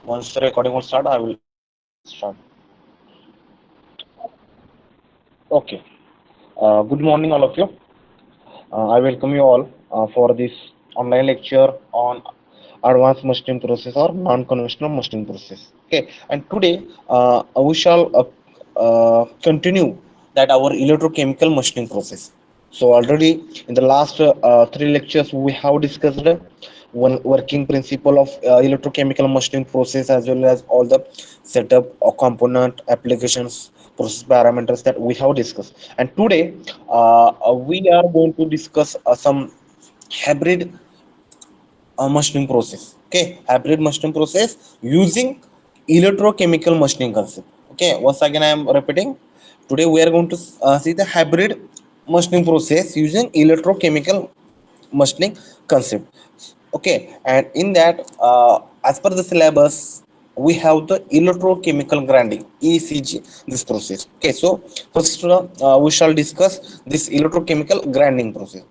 Once the recording will start, I will start. Okay. Good morning, all of you. I welcome you all for this online lecture on advanced machining process or non-conventional machining process. Okay. And today we shall continue that our electrochemical machining process. So already in the last three lectures we have discussed one working principle of electrochemical machining process as well as all the setup or component applications process parameters that we have discussed. And today we are going to discuss some hybrid machining process. Okay, hybrid machining process using electrochemical machining concept. Okay, once again I am repeating. Today we are going to see the hybrid machining process using electrochemical machining concept. Okay, and in that, as per the syllabus, we have the electrochemical grinding (ECG). This process. Okay, so first we shall discuss this electrochemical grinding process.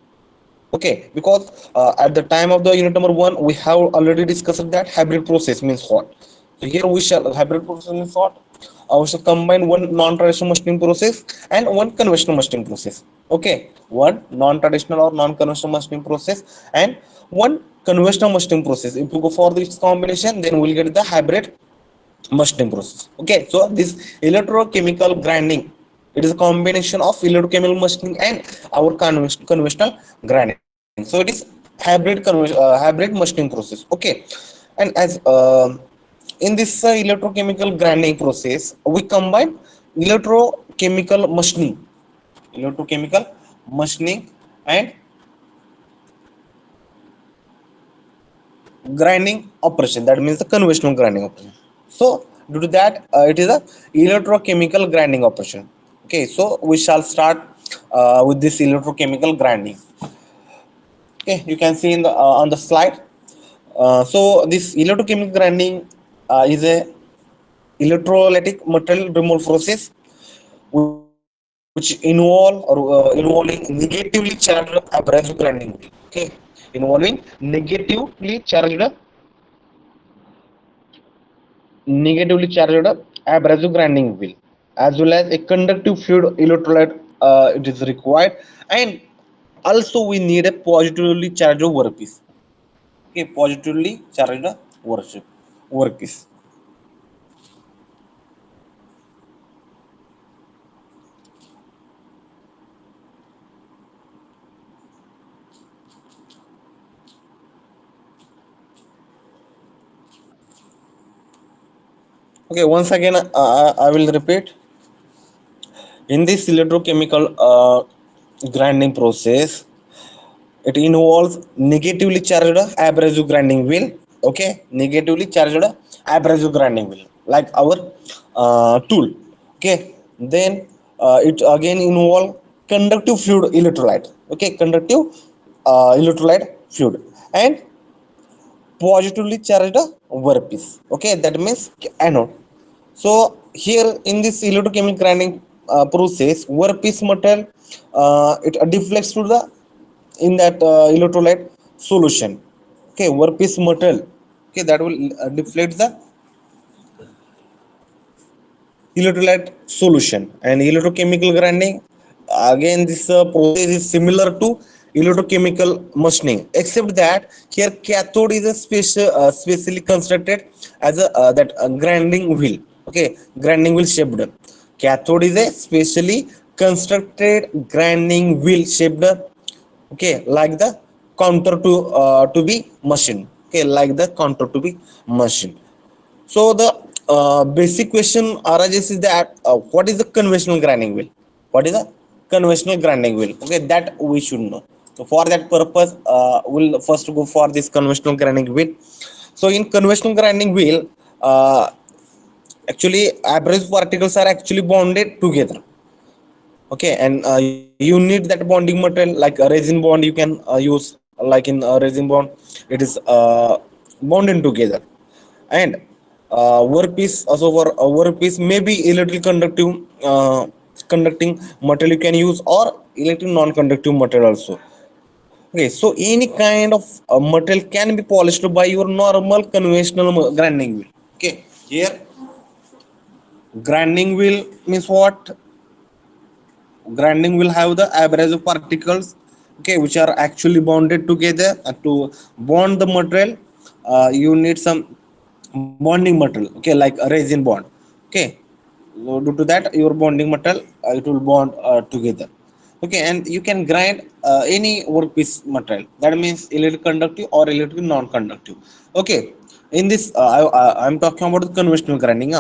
Okay, because at the time of the unit number one, we have already discussed that hybrid process means what. So here we shall hybrid process means what? We shall combine one non-traditional machining process and one conventional machining process. Okay, one non-traditional or non-conventional machining process and one conventional machining process. If we go for this combination, then we'll get the hybrid machining process. Okay, so this electrochemical grinding, it is a combination of electrochemical machining and our conventional grinding. So it is hybrid machining process. Okay, and as in this electrochemical grinding process, we combine electrochemical machining and grinding operation. That means the conventional grinding operation. So due to that, it is a electrochemical grinding operation. Okay, so we shall start with this electrochemical grinding. Okay, you can see in the on the slide. So this electrochemical grinding is a electrolytic material removal process which involving negatively charged abrasive grinding wheel. Okay, involving negatively charged abrasive grinding wheel as well as a conductive fluid electrolyte it is required, and also we need a positively charged workpiece. Okay, positively charged workpiece. Okay, once again I will repeat. In this electrochemical grinding process, it involves negatively charged abrasive grinding wheel. Okay, negatively charged abrasive grinding wheel like our tool. Okay, then it again involve conductive fluid electrolyte. Okay, conductive electrolyte fluid and positively charged workpiece. Okay, that means anode. So here in this electrochemical grinding process, workpiece metal it deflects to the in that electrolyte solution. Okay, workpiece metal. Okay, that will deflect the electrolyte solution. And electrochemical grinding, again this process is similar to electrochemical machining, except that here cathode is a specially constructed as a that grinding wheel. Okay, grinding wheel shaped cathode is a specially constructed grinding wheel shaped. Okay, like the counter to be machine. Okay, like the counter to be machine. So the basic question arises is that what is the conventional grinding wheel? What is the conventional grinding wheel? Okay, that we should know. So for that purpose, we'll first go for this conventional grinding wheel. So in conventional grinding wheel, actually abrasive particles are actually bonded together. Okay, and you need that bonding material like a resin bond. You can use like in resin bond, it is bonded together. And workpiece also for workpiece may be electrical conducting material you can use, or electric non-conductive material also. Okay, so any kind of material can be polished by your normal conventional grinding wheel. Okay, here grinding wheel means what? Grinding will have the average of particles, okay, which are actually bonded together. To bond the material, you need some bonding material, okay, like a resin bond, okay. So due to that, your bonding material, it will bond together, okay. And you can grind any workpiece material, that means electric conductive or electric non-conductive, okay. In this I'm talking about the conventional grinding,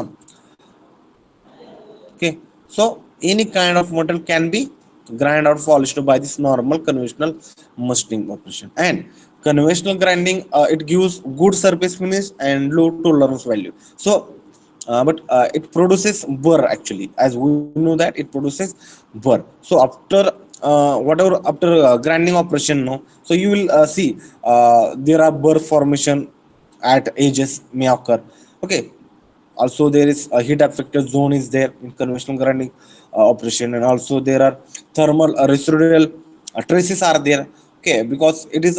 okay. So any kind of metal can be grind or polished by this normal conventional machining operation. And conventional grinding, it gives good surface finish and low tolerance value. So but it produces burr actually, as we know that it produces burr. So after whatever after grinding operation, no, so you will see there are burr formation at edges may occur, okay. Also there is a heat affected zone is there in conventional grinding operation. And also there are thermal residual traces are there, okay, because it is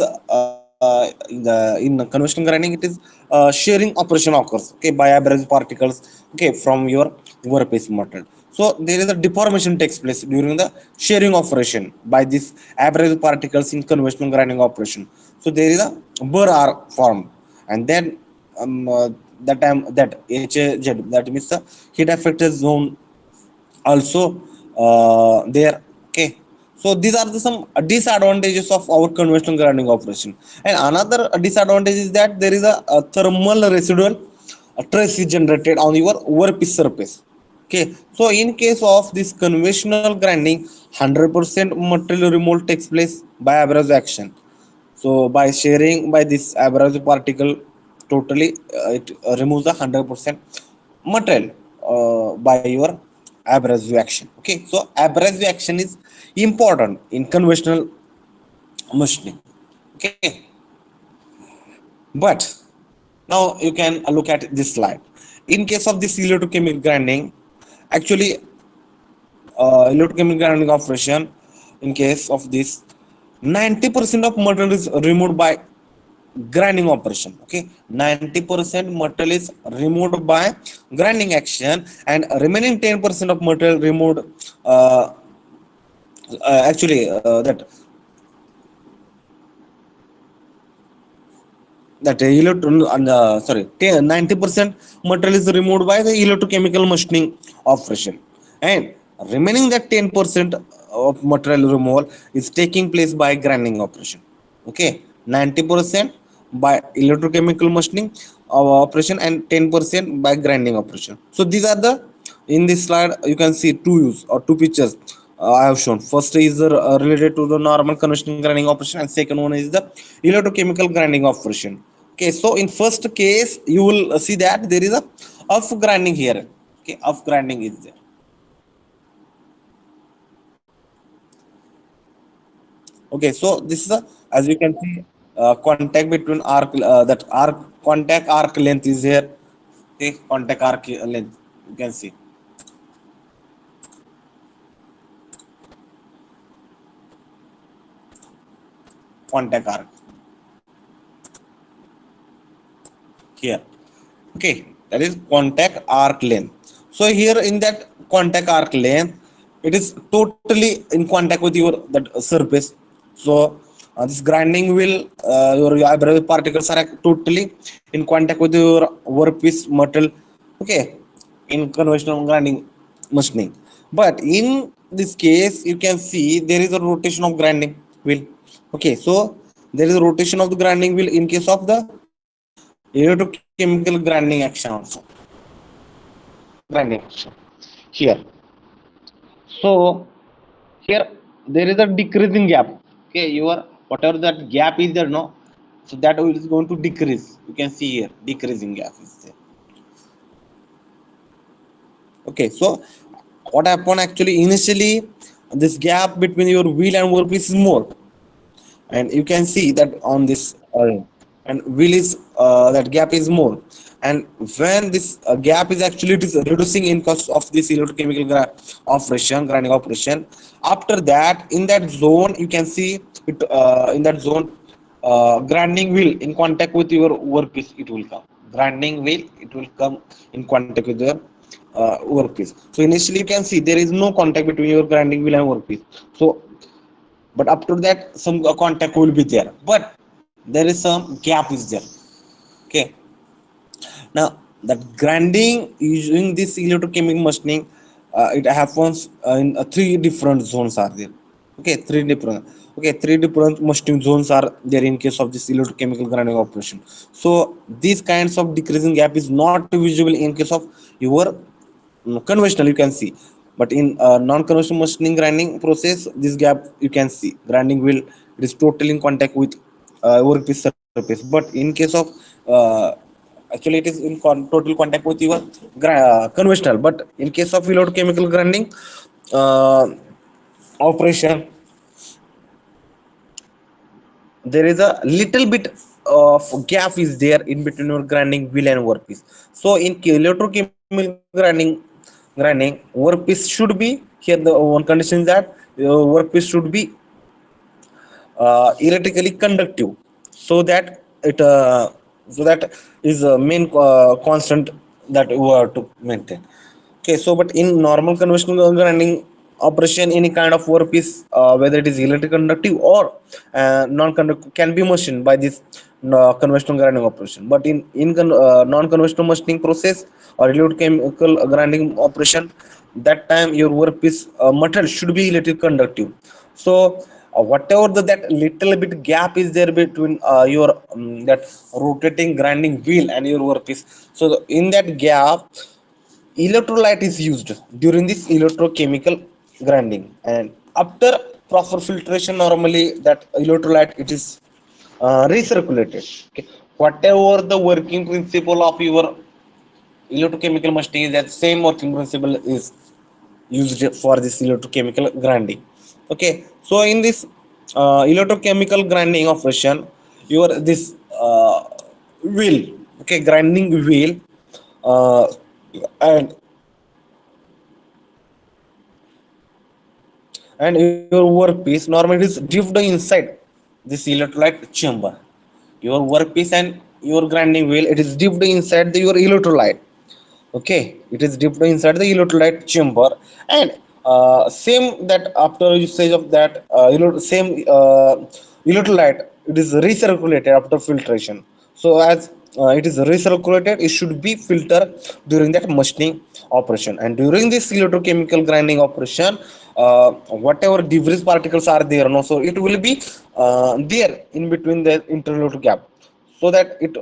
in conventional grinding it is shearing operation occurs, okay, by abrasive particles, okay, from your workpiece material. So there is a deformation takes place during the shearing operation by this abrasive particles in conventional grinding operation. So there is a burr are formed. And then that time that HZ, that means the heat affected zone also there, okay. So these are some disadvantages of our conventional grinding operation. And another disadvantage is that there is a thermal residual trace is generated on your workpiece surface, okay. So in case of this conventional grinding, 100% material removal takes place by abrasive action. So by sharing by this abrasive particle, totally it removes the 100% material by your abrasive action, okay. So abrasive action is important in conventional machining, okay. But now you can look at this slide. In case of this electrochemical grinding, actually electrochemical grinding operation, in case of this, 90% of material is removed by grinding operation, okay. 90% material is removed by grinding action, and remaining 10% of material removed uh, actually that electron and sorry 90% material is removed by the electrochemical machining operation. And remaining that 10% of material removal is taking place by grinding operation, okay. 90% by electrochemical machining operation and 10% by grinding operation. So these are the, in this slide you can see two use or two pictures I have shown. First is related to the normal conventional grinding operation, and second one is the electrochemical grinding operation. Okay, so in first case you will see that there is a off grinding here, okay, off grinding is there. Okay, so this is a, as you can see, contact between arc, that arc contact arc length is here, okay, contact arc length you can see, contact arc here, okay, that is contact arc length. So here in that contact arc length, it is totally in contact with your that surface. So this grinding will your abrasive particles are totally in contact with your workpiece metal, okay, in conventional grinding machining. But in this case you can see there is a rotation of grinding wheel, okay. So there is a rotation of the grinding wheel in case of the electrochemical grinding action also, grinding action here. So here there is a decreasing gap, okay. Your whatever that gap is there, no, so that is going to decrease. You can see here decreasing gap is there, okay. So what happened actually, initially this gap between your wheel and workpiece is more, and you can see that on this and wheel is that gap is more. And when this gap is actually, it is reducing in cost of this electrochemical operation, grinding operation. After that, in that zone you can see it, in that zone grinding wheel in contact with your workpiece, it will come grinding wheel, it will come in contact with your workpiece. So initially you can see there is no contact between your grinding wheel and workpiece. So but after that some contact will be there, but there is some gap is there. Okay, now that grinding using this electrochemical machining, it happens in three different zones are there. Okay, three different machining zones are there in case of this electrochemical grinding operation. So these kinds of decreasing gap is not visible in case of your conventional, you can see, but in non-conventional machining grinding process this gap you can see. Grinding wheel, it is totally in contact with workpiece surface, but in case of uh, actually it is in total contact with your conventional, but in case of electrochemical grinding uh, operation, there is a little bit of gap is there in between your grinding wheel and workpiece. So in electrochemical grinding workpiece should be here. The one condition is that your workpiece should be electrically conductive, so that it so that is a main constant that you have to maintain. Okay, so but in normal conventional grinding operation, any kind of workpiece, whether it is electric conductive or non-conductive, can be machined by this conventional grinding operation. But in non-conventional machining process or electrochemical grinding operation, that time your workpiece material should be electric conductive. So whatever that little bit gap is there between your that rotating grinding wheel and your workpiece, so in that gap electrolyte is used during this electrochemical grinding, and after proper filtration, normally that electrolyte, it is recirculated. Okay, whatever the working principle of your electrochemical machining is, that same working principle is used for this electrochemical grinding. Okay, so in this electrochemical grinding operation, your this uh, wheel, okay, grinding wheel, uh, and your workpiece, normally it is dipped inside this electrolyte chamber. Your workpiece and your grinding wheel, it is dipped inside your electrolyte. Okay, it is dipped inside the electrolyte chamber, and same that after usage of that same electrolyte, it is recirculated after filtration. So as it is recirculated, it should be filtered during that machining operation. And during this electrochemical grinding operation, whatever debris particles are there, no, so it will be there in between the internal gap, so that it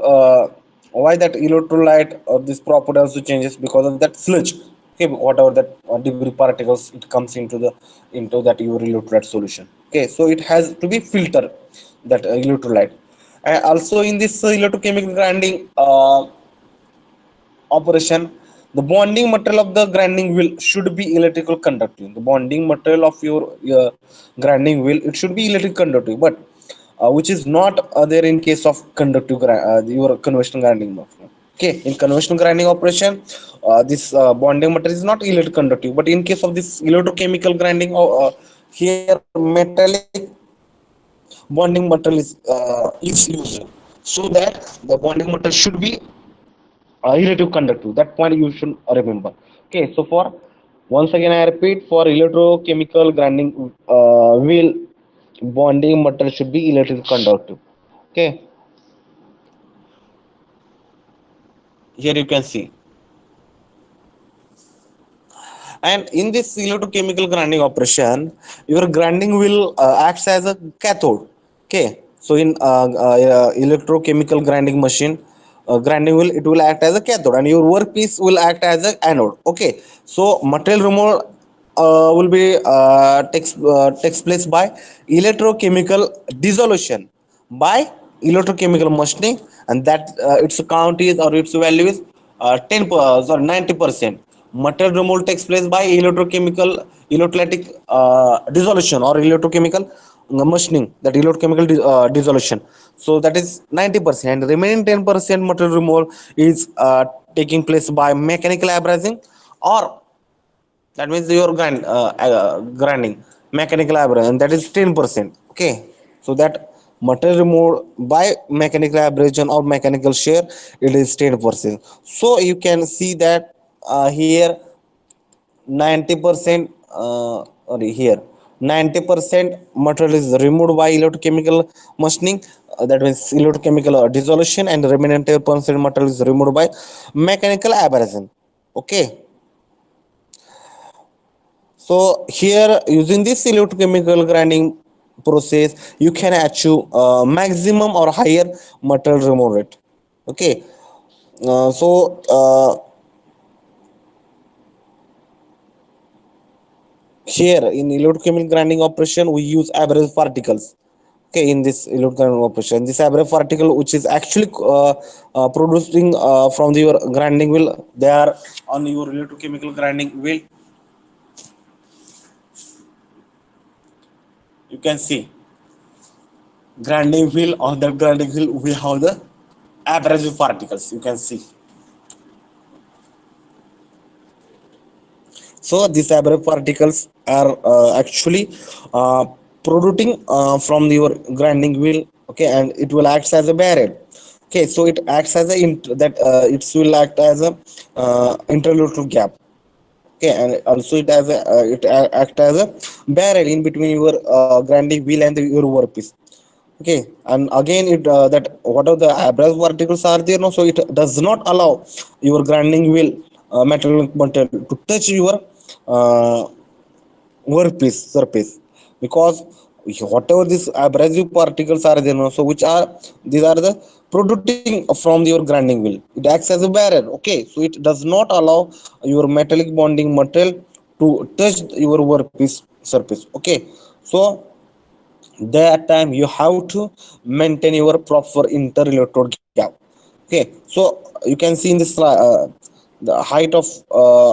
why that electrolyte or this property also changes because of that sludge. Okay, whatever that debris particles, it comes into that your electrolyte solution. Okay, so it has to be filtered, that electrolyte. And also in this electrochemical grinding operation, the bonding material of the grinding wheel should be electrical conductive. The bonding material of your grinding wheel, it should be electric conductive, but which is not there in case of conductive your conventional grinding machine. Okay, in conventional grinding operation, this bonding material is not electric conductive, but in case of this electrochemical grinding, here metallic bonding material is used, so that the bonding material should be relative conductive. That point you should remember. Okay, so for once again I repeat, for electrochemical grinding wheel, bonding material should be electric conductive. Okay, here you can see. And in this electrochemical grinding operation, your grinding wheel acts as a cathode. Okay, so in electrochemical grinding machine, grinding wheel, it will act as a cathode, and your workpiece will act as a anode. Okay, so material removal will be takes place by electrochemical dissolution by electrochemical machining, and that its count is, or its value is 10 sorry 90%. Material removal takes place by electrochemical electrolytic dissolution or electrochemical machining, that electrochemical dissolution. So that is 90%, and remaining 10% material removal is taking place by mechanical abrasing, or that means your grinding mechanical abrasing, and that is 10%. Okay, so that material removed by mechanical abrasion or mechanical shear, it is 10%. So you can see that here 90% here 90% material is removed by electrochemical machining, that means electrochemical dissolution, and the remaining 10% material is removed by mechanical abrasion. Okay, so here using this electrochemical grinding process you can achieve maximum or higher material removal rate. Okay, so here in electrochemical grinding operation we use abrasive particles. Okay, in this electrochemical operation, this abrasive particle which is actually producing from your grinding wheel, they are on your electrochemical grinding wheel. You can see grinding wheel, on that grinding wheel we have the abrasive particles, you can see. So these abrasive particles are actually uh, producing from your grinding wheel. Okay, and it will act as a barrier. Okay, so it acts as a it will act as a interlateral gap. Okay, and also it as a act as a barrier in between your grinding wheel and your workpiece. Okay, and again it that what are the abrasive particles are there, no, so it does not allow your grinding wheel material to touch your uh, workpiece surface, because whatever these abrasive particles are there, no, so which are these are the producing from your grinding wheel, it acts as a barrier. Okay, so it does not allow your metallic bonding material to touch your workpiece surface. Okay, so that time you have to maintain your proper inter-electrode gap. Okay, so you can see in this the height of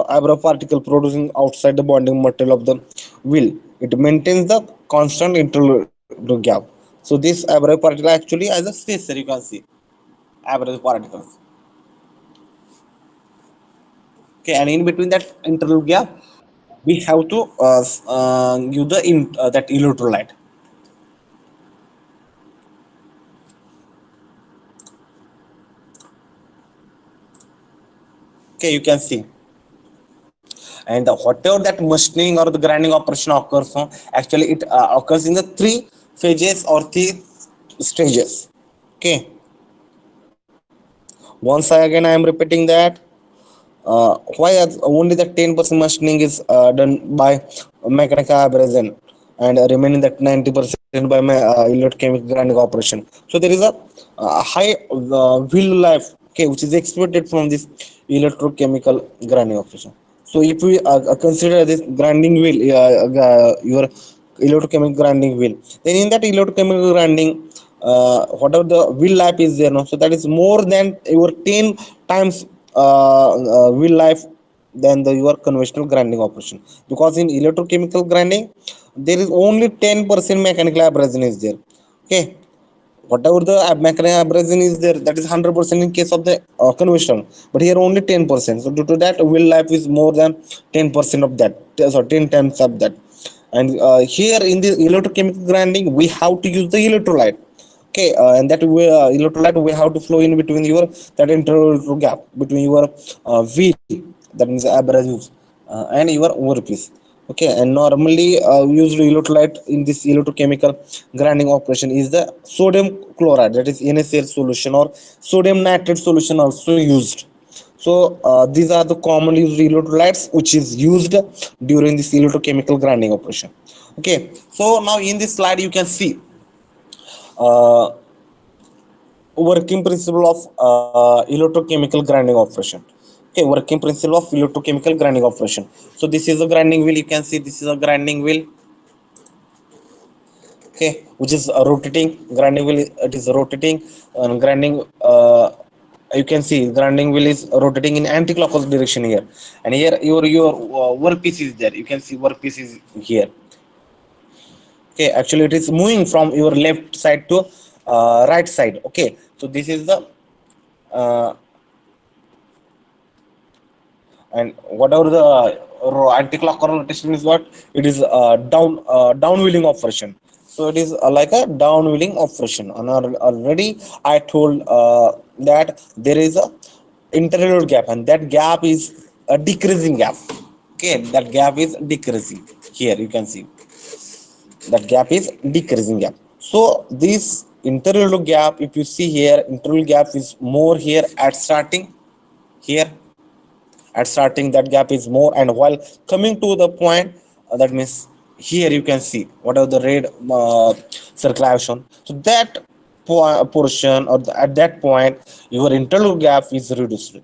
abrasive particle producing outside the bonding material of the wheel, it maintains the constant inter-electrode gap. So this abrasive particle actually as a spacer, you can see abrasive particles. Okay, and in between that interlude gap we have to use the that electrolyte. Okay, you can see. And whatever that machining or the grinding operation occurs, no, actually it occurs in the three phases or three stages. Okay, once again I am repeating that why only the 10% machining is done by mechanical abrasion, and remaining that 90% by my electrochemical grinding operation. So there is a high wheel life, okay, which is expected from this electrochemical grinding operation. So if we consider this grinding wheel, your electrochemical grinding wheel, then in that electrochemical grinding, whatever the wheel life is there, no, so that is more than your 10 times wheel life than the your conventional grinding operation, because in electrochemical grinding there is only 10% mechanical abrasion is there. Okay, whatever the mechanical abrasion is there, that is 100% in case of the conventional, but here only 10%. So due to that wheel life is more than 10% of that, so 10 times of that. And here in the electrochemical grinding we have to use the electrolyte. Okay, and that we, electrolyte we have to flow in between your that interval gap between your wheel, that means abrasives, and your workpiece. Okay, and normally used electrolyte in this electrochemical grinding operation is the sodium chloride, that is NaCl solution, or sodium nitrate solution also used. So these are the common used electrolytes which is used during this electrochemical grinding operation. Okay, so now in this slide you can see uh, working principle of electrochemical grinding operation. Okay, working principle of electrochemical grinding operation. So this is a grinding wheel, you can see this is a grinding wheel. Okay, which is rotating grinding wheel, it is rotating, and grinding you can see grinding wheel is rotating in anti-clockwise direction here, and here your workpiece is there, you can see workpiece is here. Okay, actually it is moving from your left side to right side. Okay, so this is the uh, and whatever the anti-clockwise rotation is, what it is downwheeling operation. So it is like a downwelling operation. And already I told that there is a interlude gap, and that gap is a decreasing gap. Okay, that gap is decreasing. Here you can see that gap is decreasing gap. So this interlude gap, if you see here, interlude gap is more here at starting. Here at starting that gap is more, and while coming to the point, that means here you can see whatever the red circle I have shown. So that portion, or at that point your interlude gap is reduced.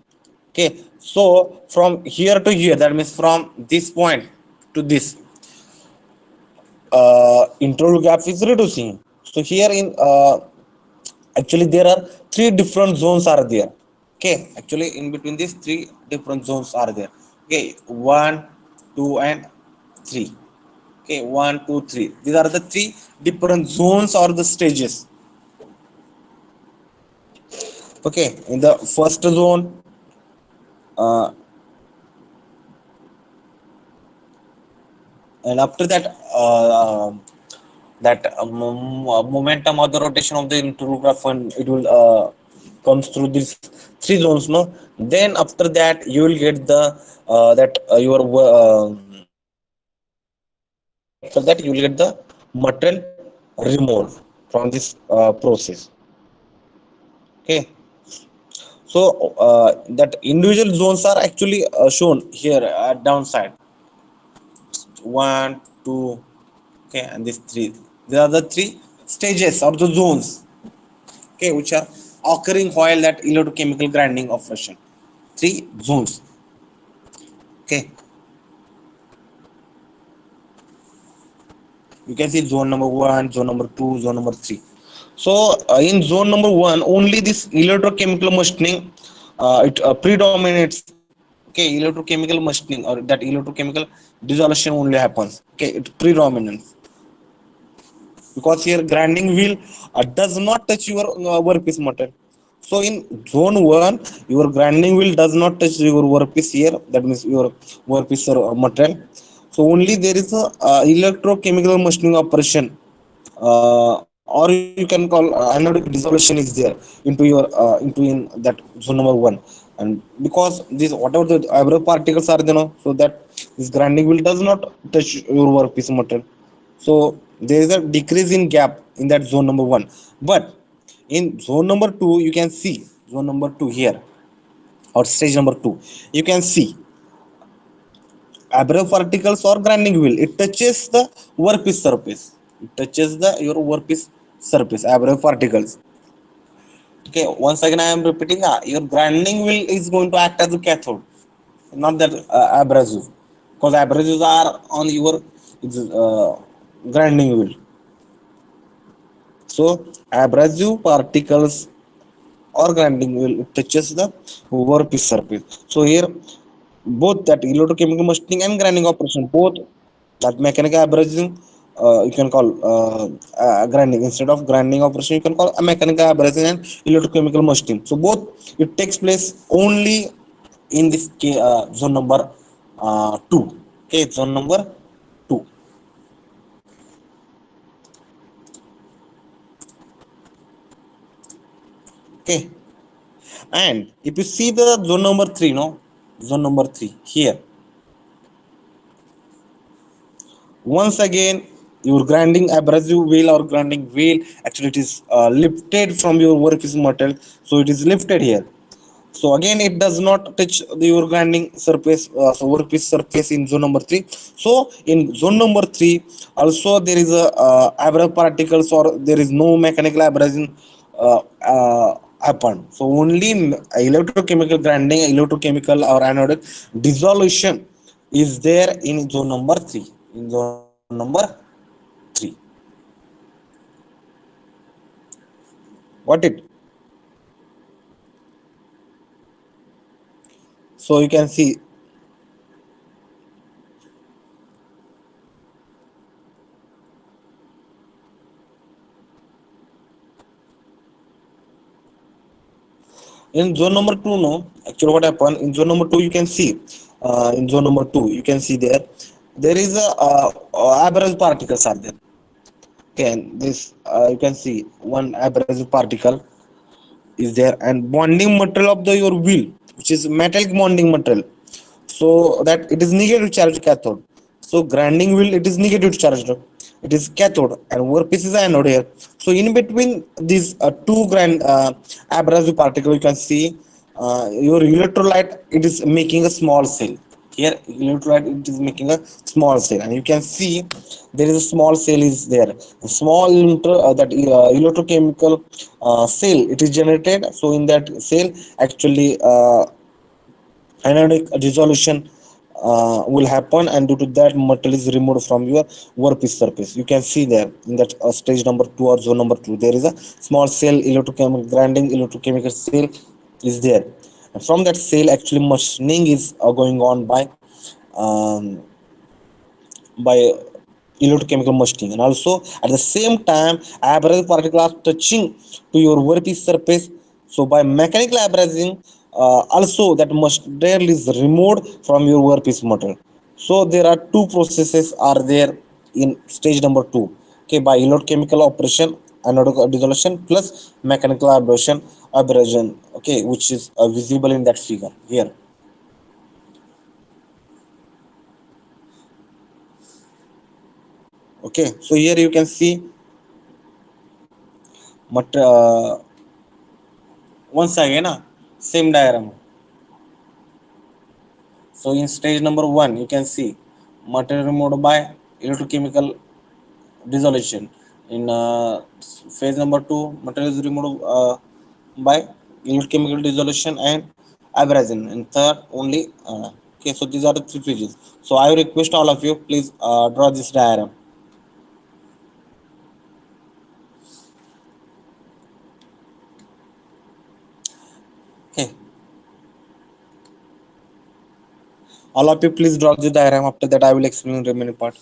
Okay, so from here to here, that means from this point to this, interlude gap is reducing. So here in actually there are three different zones are there. Okay, actually in between these three different zones are there. Okay, one, two, and three. Okay, one, two, three, these are the three different zones or the stages. Okay, in the first zone, uh, and after that, that momentum or the rotation of the intergraph, and it will comes through these three zones, no. Then after that you will get the that your then after that you will get the material removed from this process. Okay, so that individual zones are actually shown here at downside. One, two, okay, and these three, there are the three stages or the zones, okay, which are occurring while that electrochemical grinding operation. Three zones. Okay, you can see zone number one, zone number two, zone number three. So in zone number one, only this electrochemical machining it predominates. Okay, electrochemical machining or that electrochemical dissolution only happens. Okay, it predominates, because here grinding wheel does not touch your workpiece material. So in zone 1 your grinding wheel does not touch your workpiece here, that means your workpiece material. So only there is a electrochemical machining operation, or you can call anodic dissolution is there into your into in that zone number 1. And because these whatever the abrasive particles are there, so that this grinding wheel does not touch your workpiece material. So there is a decrease in gap in that zone number 1. But in zone number 2 you can see, zone number 2 here, or stage number 2, you can see abrasive particles or grinding wheel, it touches the workpiece surface. It touches the your workpiece surface, abrasive particles. Okay, once again I am repeating, your grinding wheel is going to act as a cathode, not that abrasive, because abrasives are on your grinding wheel. So abrasive particles or grinding wheel, it touches the workpiece surface. So here both that electrochemical machining and grinding operation, both that mechanical abrasing, you can call grinding, instead of grinding operation you can call a mechanical abrasing and electrochemical machining. So both it takes place only in this zone number 2. Okay, zone number 2. Okay, and if you see the zone number 3, no, zone number 3 here, once again your grinding abrasive wheel or grinding wheel, actually it is lifted from your workpiece material. So it is lifted here. So again it does not touch your grinding surface, so workpiece surface in zone number 3. So in zone number 3 also there is a abrasive particles, or there is no mechanical abrasion uh, uh, happen. So only electrochemical grinding, electrochemical or anodic dissolution is there in zone number 3. In zone number 3, what it, so you can see in zone number 2, no, actually what happened in zone number 2, you can see in zone number 2 you can see there is a average particles are there. Okay, and this you can see one abrasive particle is there, and bonding material of the your wheel, which is metallic bonding material, so that it is negative charged cathode. So grinding wheel, it is negative charged, it is cathode, and workpiece is anode here. So in between these two abrasive particle, you can see your electrolyte, it is making a small cell. Here electrolyte, it is making a small cell, and you can see there is a small cell is there, a small electrochemical cell, it is generated. So in that cell, actually ionic dissolution will happen, and due to that, metal is removed from your workpiece surface. You can see there in that stage number 2 or zone number 2, there is a small cell electrochemical grinding electrochemical cell is there, and from that cell, actually machining is going on by electrochemical machining, and also at the same time abrasive particles are touching to your workpiece surface. So by mechanical abrasing, also that material is removed from your workpiece material. So there are two processes are there in stage number 2. Okay, by electrochemical operation, anodic dissolution plus mechanical abrasion, okay, which is visible in that figure here. Okay, so here you can see once again same diagram. So in stage number 1, you can see material removed by electrochemical dissolution. In phase number 2, material is removed by electrochemical dissolution and abrasion. And third only okay, so these are the three phases. So I request all of you, please draw this diagram. Okay, all of you, please draw the diagram. After that, I will explain the remaining part.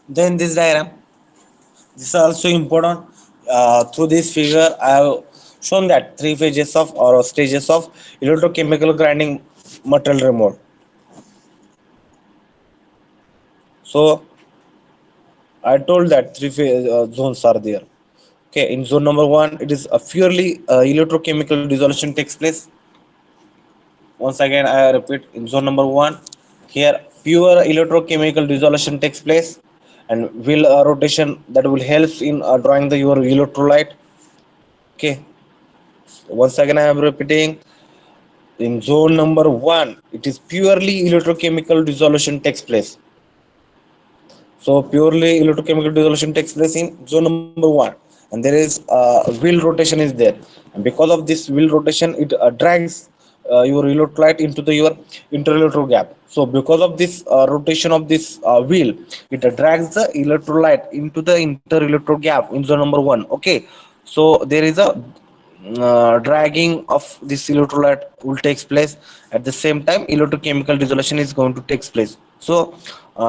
Then this diagram, this is also important. Through this figure, I have shown that three phases of or stages of electrochemical grinding material removal. So I told that three zones are there. Okay, in zone number 1, it is a purely electrochemical dissolution takes place. Once again, I repeat, in zone number 1, here pure electrochemical dissolution takes place, and wheel rotation that will help in drawing the your electrolyte. Okay, once again, I am repeating. In zone number 1, it is purely electrochemical dissolution takes place. So purely electrochemical dissolution takes place in zone number 1, and there is wheel rotation is there, and because of this wheel rotation, it drags your electrolyte into the your interelectrode gap. So because of this rotation of this wheel, it drags the electrolyte into the interelectrode gap in zone number 1. Okay, so there is a dragging of this electrolyte will takes place. At the same time, electrochemical dissolution is going to takes place. So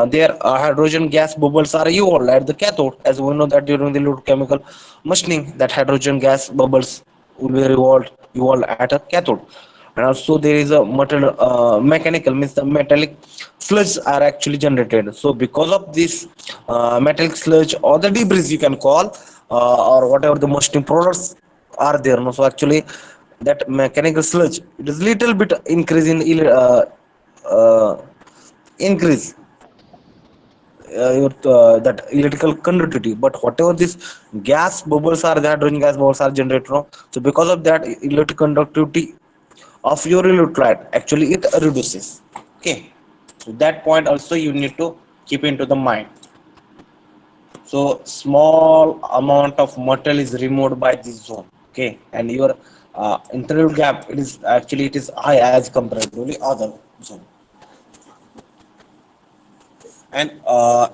their hydrogen gas bubbles are evolved at the cathode, as we know that during the electrochemical machining, that hydrogen gas bubbles will be evolved at a cathode. And also there is a metal mechanical, means the metallic sludge are actually generated. So because of this metallic sludge or the debris, you can call, or whatever the machining products are there, no? So actually that mechanical sludge, it is little bit increase in uh, increase that electrical conductivity, but whatever these gas bubbles are, the hydrogen gas bubbles are generated, no? So because of that, electric conductivity of your electrolyte, actually it reduces. Okay, so that point also you need to keep into the mind. So small amount of metal is removed by this zone. Okay, and your internal gap, it is high as comparatively other zone. And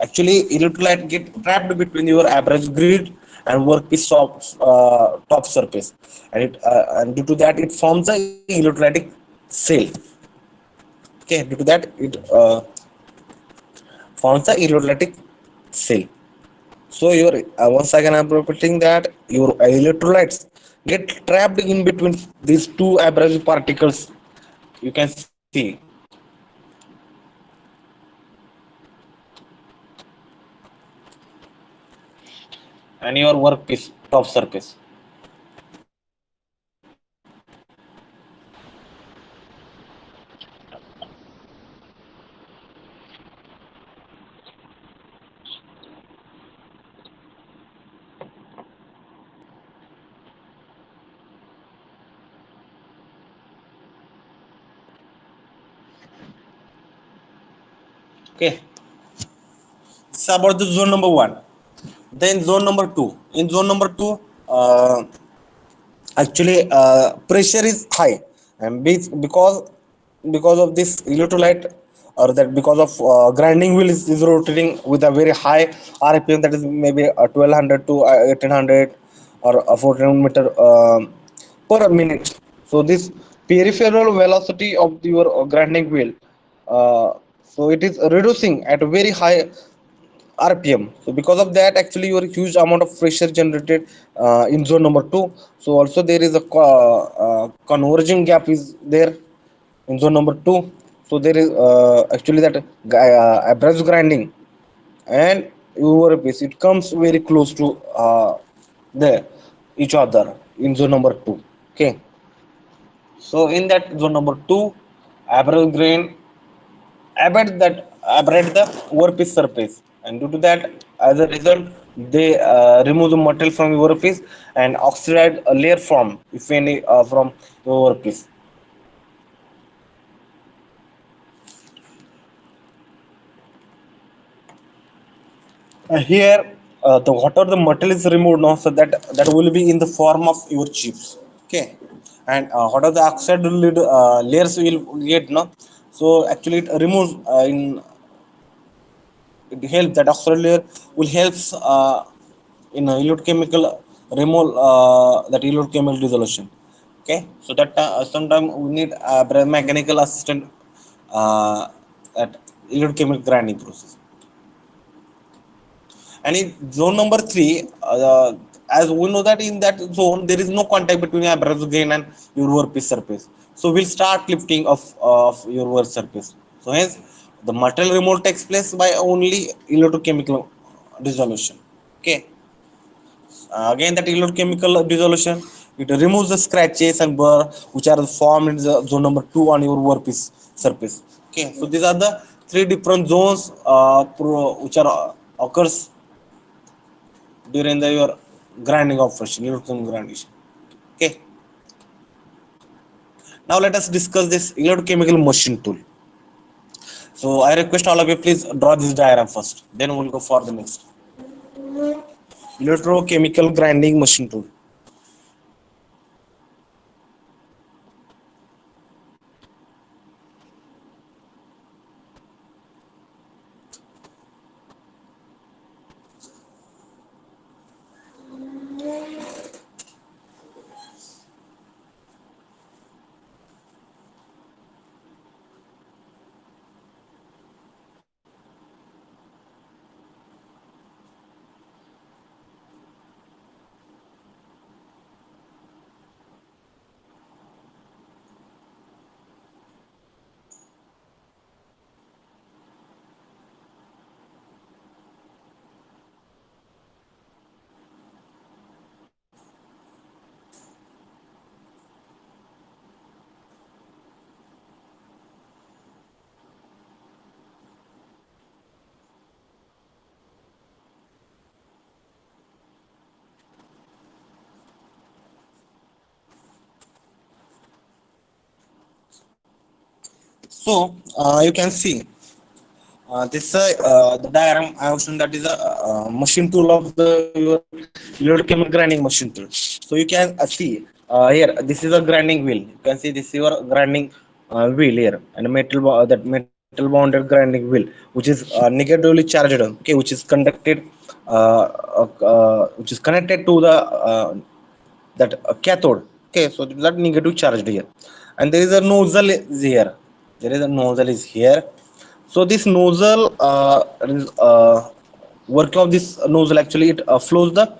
actually electrolyte get trapped between your average grid and workpiece top surface, and due to that it forms a electrolytic cell. Okay, due to that it forms a electrolytic cell. So your once again I'm repeating that your electrolytes get trapped in between these two abrasive particles. You can see, and your workpiece top surface. Okay, it's about the zone number one. Then zone number two. In zone number two, uh, actually pressure is high, and because of this electrolyte, or that because of grinding wheel is rotating with a very high rpm, that is maybe 1200 to 1800 or 1400 meter per minute. So this peripheral velocity of your grinding wheel, uh, so it is reducing at a very high RPM. So because of that, actually, your huge amount of pressure generated in zone number two. So also there is a converging gap is there in zone number two. So there is actually that average grinding and your piece. It comes very close to the each other in zone number two. Okay. So in that zone number two, average grain abrade the workpiece surface, and due to that, as a result, they remove the material from your workpiece and oxidize a layer from, if any, from your workpiece. Here the water, the material is removed now, so that will be in the form of your chips. Okay, and what are the oxide layers will get now. So actually it removes in it helps, that oxide layer will helps in electrochemical remove that electrochemical dissolution. Okay, so that sometimes we need mechanical assistant uh, at electrochemical grinding process. And in zone number three, as we know that in that zone there is no contact between abrasive grain and your workpiece surface. So we'll start lifting of your work surface. So hence the material removal takes place by only electrochemical dissolution. Okay. Again, that electrochemical dissolution, it removes the scratches and burr which are formed in the zone number two on your workpiece surface. Okay, so these are the three different zones which are occurs during your grinding operation, electrochemical grinding. Okay, now let us discuss this electrochemical machine tool. So I request all of you, please draw this diagram first, then we'll go for the next. Electrochemical grinding machine tool. So you can see This the diagram I have shown, that is a machine tool of the your electrochemical grinding machine tool. So you can see here, this is a grinding wheel. You can see this is your grinding wheel here, and a that metal bounded grinding wheel, which is negatively charged. Okay, which is conducted, which is connected to the that cathode. Okay, so that negative charged here, and there is a nozzle is here. There is a nozzle is here. So this nozzle is working of this nozzle, actually it flows the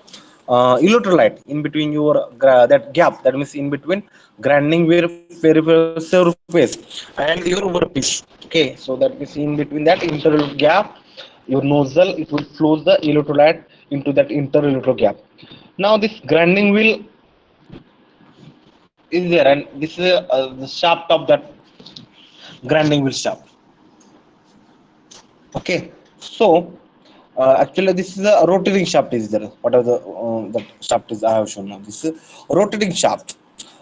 electrolyte in between your that gap, that means in between grinding wheel peripheral surface and your workpiece. Okay, so that means in between that inter gap, your nozzle, it will flows the electrolyte into that inter electro gap. Now this grinding wheel is there, and this is the shaft of that grinding wheel shaft. Okay, so actually this is a rotating shaft is there. What are the shaft is I have shown now? This is rotating shaft.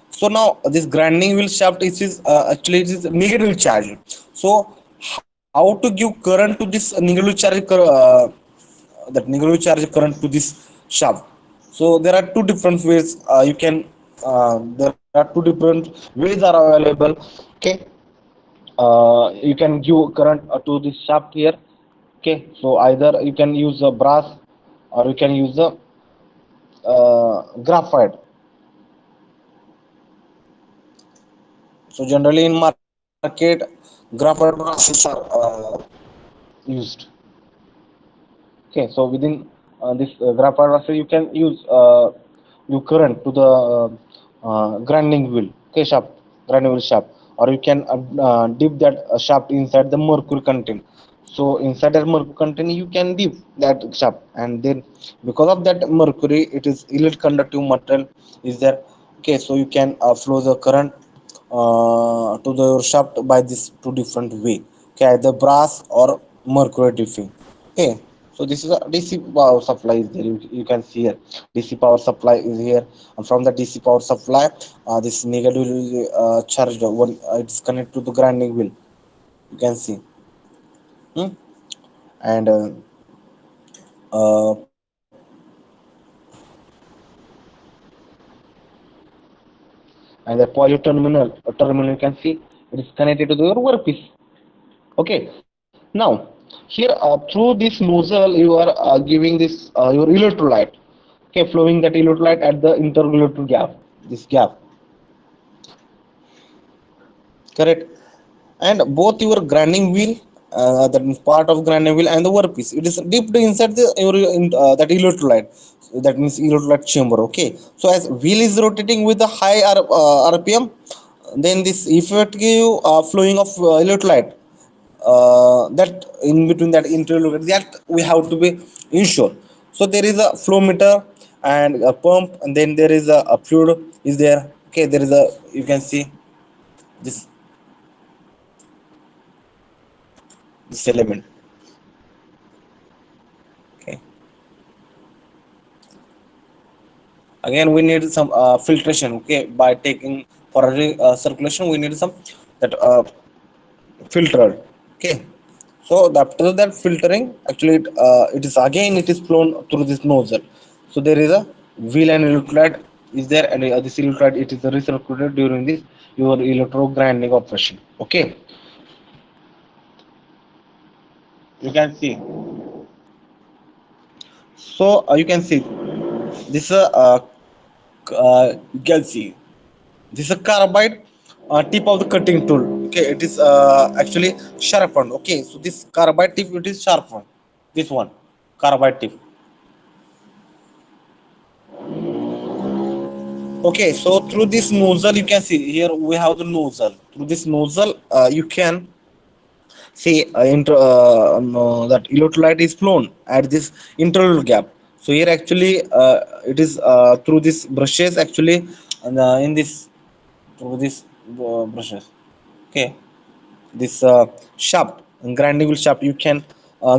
So now this grinding wheel shaft is actually it is negative charge. So how to give current to this negative charge, that negative charge current to this shaft? So there are two different ways. You can there are two different ways are available. Okay, you can give current to this shaft here. Okay, so either you can use a brass, or you can use a graphite. So generally in market, graphite brushes are used. Okay, so within this graphite brushes, you can use you current to the grinding wheel, okay, shaft, grinding wheel shaft, or you can dip that shaft inside the mercury content. So inside that mercury content, you can dip that shaft, and then because of that mercury, it is elite conductive material is there. Okay, so you can flow the current to the shaft by this two different way. Okay, either brass or mercury dipping. Okay, so this is a DC power supply is there. You can see here DC power supply is here, and from the DC power supply, this negative charged one, it's connected to the grinding wheel. You can see. Hmm? And uh, and the positive terminal, you can see it is connected to your workpiece. Okay, now here through this nozzle you are giving this your electrolyte. Okay, flowing that electrolyte at the interelectrode gap, this gap, correct. And both your grinding wheel, that means part of grinding wheel, and the workpiece, it is dipped inside the your that electrolyte. So that means electrolyte chamber. Okay, so as wheel is rotating with the high rpm, then this effective flowing of electrolyte, that in between that interlude, that we have to be ensure. So there is a flow meter and a pump, and then there is a fluid is there. Okay, there is a, you can see this this element. Okay, again we need some filtration. Okay, by taking for circulation, we need some that filtered. Okay, so after that filtering, actually it is again it is flown through this nozzle. So there is a wheel and electrolyte is there, and this electrolyte, it is recirculated during this your electro grinding operation. Okay, you can see. So you can see this you can see this is a carbide tip of the cutting tool. Okay, it is actually sharpened. Okay, so this carbide tip, it is sharpened. This one, carbide tip. Okay, so through this nozzle, you can see here we have the nozzle. Through this nozzle, you can see that electrolyte is flown at this internal gap. So here actually it is through this brushes actually, and in this through this brushes. Okay, this shaft, grinding wheel shaft, you can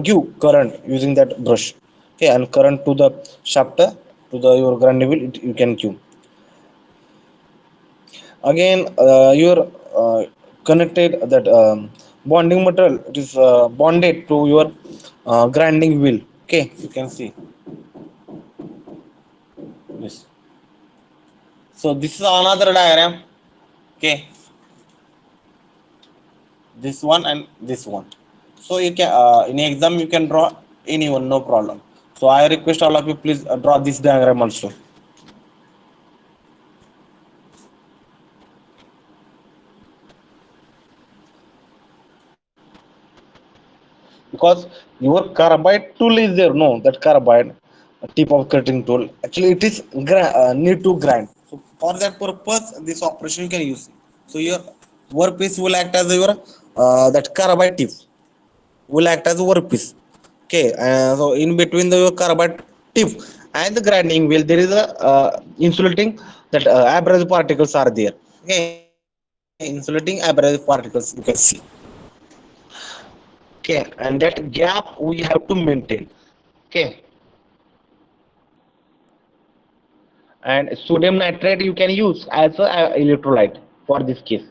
give current using that brush. Okay, and current to the shaft, to the your grinding wheel, you can give. Again you're connected that bonding material, it is bonded to your grinding wheel. Okay, you can see this. So this is another diagram. Okay, this one and this one. So you can in exam you can draw anyone, no problem. So I request all of you, please draw this diagram also, because your carbide tool is there. No, that carbide tip of cutting tool, actually it is need to grind. So for that purpose this operation you can use. So your workpiece will act as your that carbide tip will act as workpiece. Okay, so in between the carbide tip and the grinding wheel there is a insulating that abrasive particles are there. Okay, insulating abrasive particles you can see. Okay, and that gap we have to maintain. Okay, and sodium nitrate you can use as a electrolyte for this case.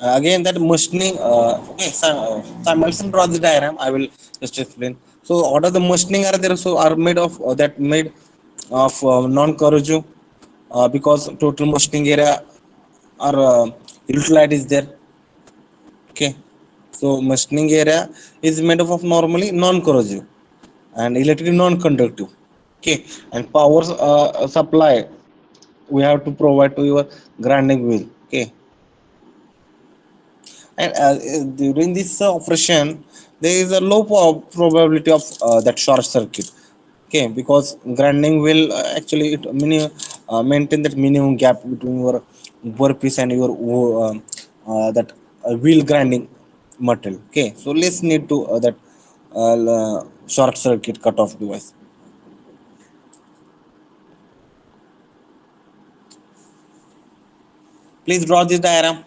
Again that machining, okay, so I'll draw the diagram, I will just explain. So what are the machining are there, so are made of that made of non-corrosive, because total machining area or electrolyte is there. Okay, so machining area is made up of normally non-corrosive and electrically non-conductive. Okay, and power supply we have to provide to your grinding wheel. Okay, and during this operation there is a low probability of that short circuit. Okay, because grinding will actually it maintain that minimum gap between your workpiece and your that wheel grinding material. Okay, so let's need to that short circuit cutoff device. Please draw this diagram.